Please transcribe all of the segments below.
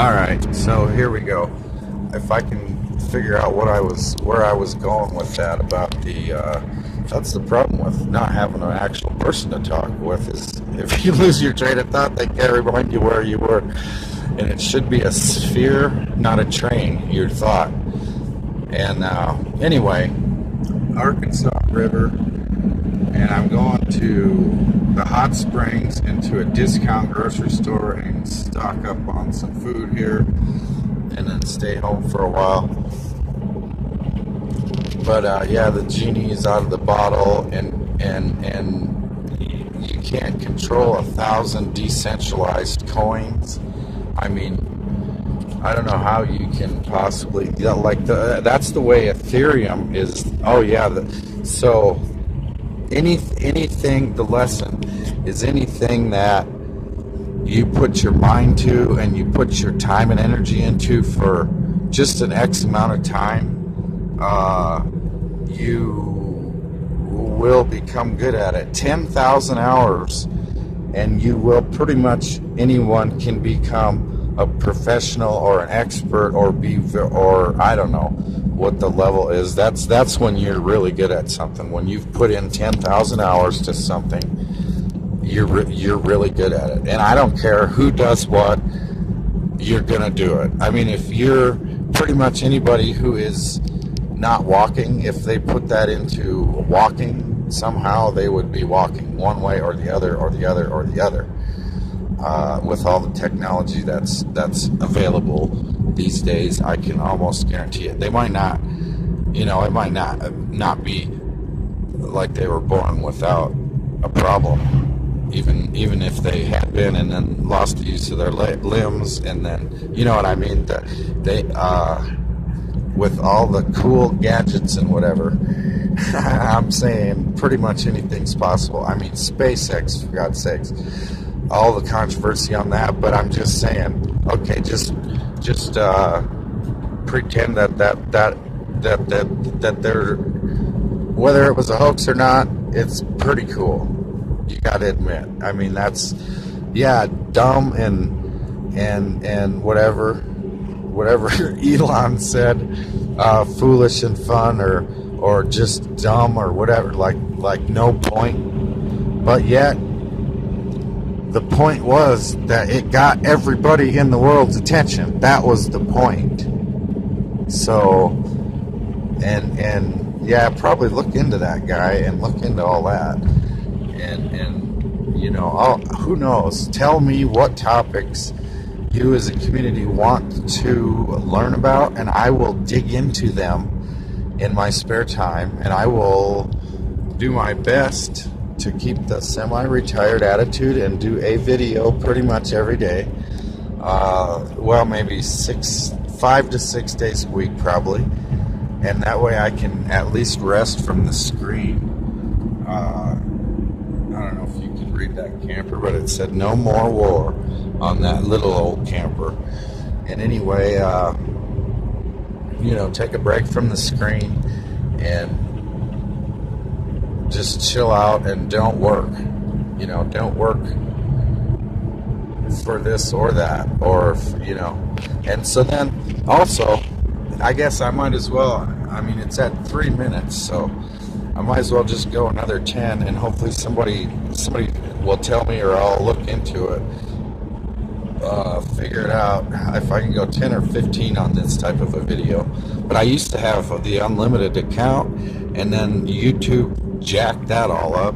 All right, so here we go. If I can figure out where I was going with that about that's the problem with not having an actual person to talk with, is if you lose your train of thought, they can't remind you where you were. And it should be a sphere, not a train, your thought. And anyway, Arkansas River, and I'm going to the hot springs into a discount grocery store and stock up on some food here and then stay home for a while. But yeah, the genie is out of the bottle, and you can't control 1,000 decentralized coins. I mean, I don't know how you can possibly, that's the way Ethereum is. Oh yeah, so anything, the lesson is anything that you put your mind to and you put your time and energy into for just an X amount of time, you will become good at it. 10,000 hours and you will pretty much, anyone can become a professional or an expert or I don't know what the level is. That's when you're really good at something. When you've put in 10,000 hours to something, you're really good at it. And I don't care who does what, you're gonna do it. I mean, if you're pretty much anybody who is not walking, if they put that into walking, somehow they would be walking one way or the other or the other or the other. With all the technology that's available these days, I can almost guarantee it. They might not, it might not be like they were born without a problem, even if they had been and then lost the use of their limbs, and then, you know what I mean, that they with all the cool gadgets and whatever. I'm saying pretty much anything's possible. I mean, SpaceX, for God's sakes, all the controversy on that, but I'm just saying, okay, just pretend that they're, whether it was a hoax or not, it's pretty cool. You gotta admit. I mean, that's, yeah, dumb and whatever Elon said, foolish and fun or just dumb or whatever, like no point. But yet, the point was that it got everybody in the world's attention. That was the point. So, and yeah, probably look into that guy and look into all that. And who knows? Tell me what topics you as a community want to learn about, and I will dig into them in my spare time, and I will do my best to keep the semi-retired attitude and do a video pretty much every day. Well, maybe 5 to 6 days a week probably, and that way I can at least rest from the screen. I don't know if you could read that camper, but it said no more war on that little old camper. And anyway, take a break from the screen and just chill out and don't work. Don't work for this or that, or, And so then also, I guess I might as well, I mean, it's at 3 minutes, so I might as well just go another 10, and hopefully somebody will tell me, or I'll look into it. Figure it out if I can go 10 or 15 on this type of a video. But I used to have the unlimited account, and then YouTube jacked that all up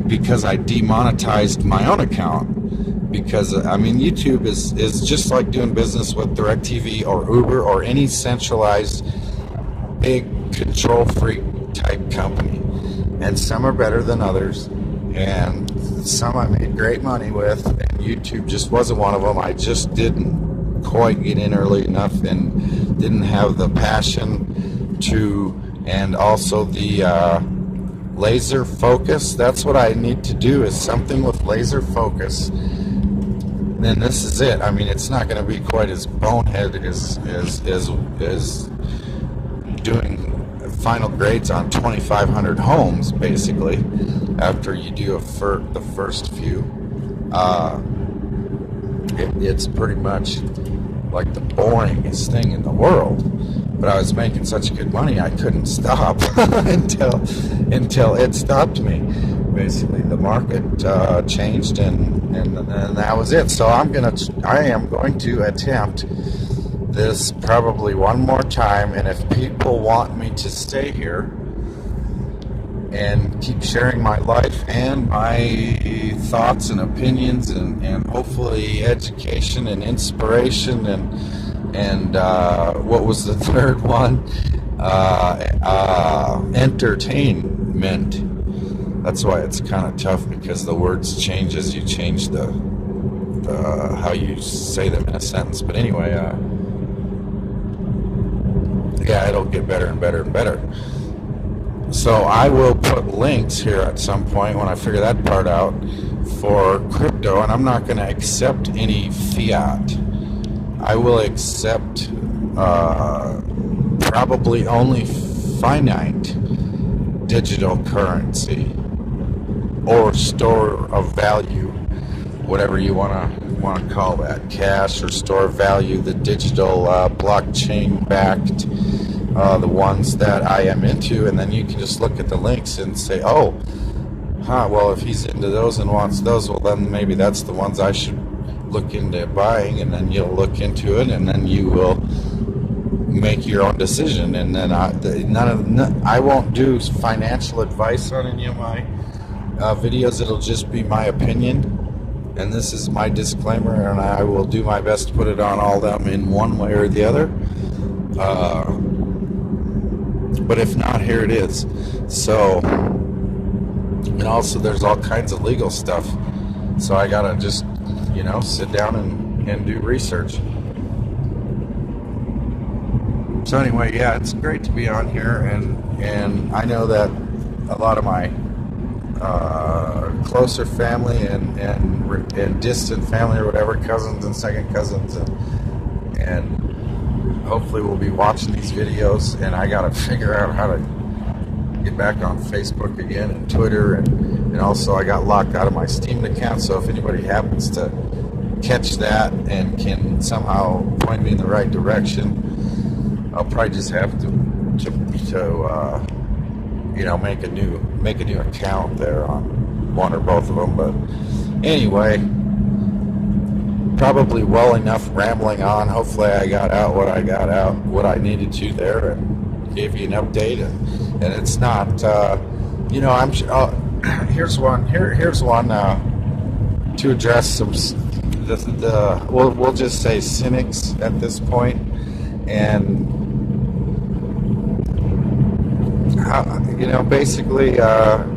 because I demonetized my own account. Because I mean, YouTube is just like doing business with DirecTV or Uber or any centralized big control freak type company, and some are better than others, and some I made great money with, and YouTube just wasn't one of them. I just didn't quite get in early enough and didn't have the passion to, and also the laser focus. That's what I need to do, is something with laser focus. Then this is it. I mean, it's not going to be quite as bonehead as doing final grades on 2,500 homes, basically, after you do the first few. It's pretty much like the boringest thing in the world. But I was making such good money, I couldn't stop until it stopped me. Basically, the market changed, and that was it. So I am going to attempt this probably one more time, and if people want me to stay here and keep sharing my life and my thoughts and opinions and hopefully education and inspiration and what was the third one? Entertainment. That's why it's kind of tough, because the words change as you change the how you say them in a sentence. But anyway, yeah, it'll get better and better and better. So I will put links here at some point when I figure that part out for crypto, and I'm not going to accept any fiat. I will accept probably only finite digital currency or store of value, whatever you want to call that, cash or store of value, the digital blockchain backed, the ones that I am into, and then you can just look at the links and say, oh, well, if he's into those and wants those, well, then maybe that's the ones I should look into buying. And then you'll look into it, and then you will make your own decision. And then I won't do financial advice on any of my videos. It'll just be my opinion, and this is my disclaimer, and I will do my best to put it on all of them in one way or the other. But if not, here it is. So, and also there's all kinds of legal stuff, so I gotta just, sit down and do research. So anyway, yeah, it's great to be on here, and I know that a lot of my closer family and distant family or whatever, cousins and second cousins, and hopefully we'll be watching these videos, and I gotta figure out how to get back on Facebook again and Twitter, and also I got locked out of my Steam account, so if anybody happens to catch that and can somehow point me in the right direction, I'll probably just have to make a new account there on one or both of them. But anyway, probably well enough rambling on. Hopefully I got out what I needed to there, and gave you an update. And it's not, I'm sure. Here's one to address some we'll just say cynics at this point, and basically, I'm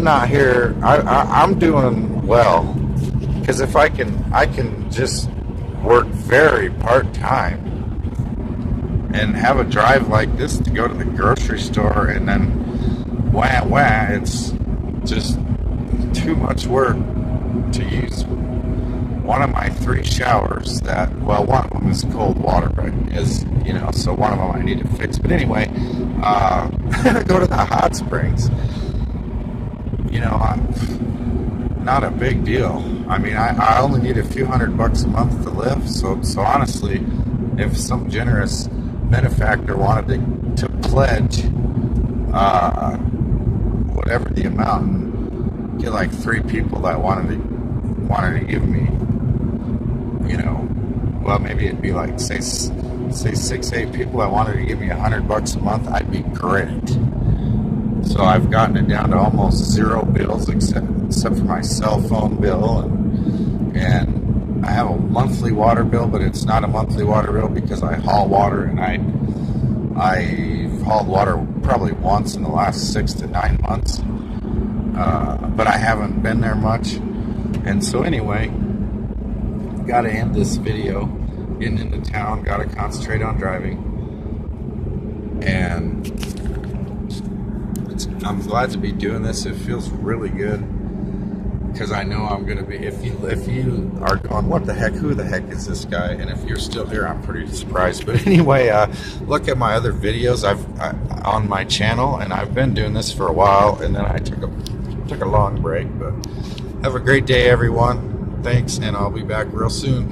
not here. I'm doing well, because if I can just work very part-time and have a drive like this to go to the grocery store, and then it's just too much work to use one of my 3 showers one of them is cold water, but so one of them I need to fix. But anyway, go to the hot springs. Not a big deal. I mean, I only need a few $100 a month to live. So honestly, if some generous benefactor wanted to pledge whatever the amount, and get like 3 people that wanted to give me, well, maybe it'd be like say 6-8 people that wanted to give me $100 a month, I'd be great. So I've gotten it down to almost 0 bills except for my cell phone bill, and I have a monthly water bill, but it's not a monthly water bill because I haul water, and I've hauled water probably once in the last 6 to 9 months, but I haven't been there much. And so anyway, gotta end this video. Getting into town, gotta concentrate on driving, and I'm glad to be doing this. It feels really good, because I know I'm gonna be, if you are going, what the heck, who the heck is this guy, and if you're still here, I'm pretty surprised. But anyway, look at my other videos on my channel, and I've been doing this for a while, and then I took a long break. But have a great day, everyone. Thanks, and I'll be back real soon.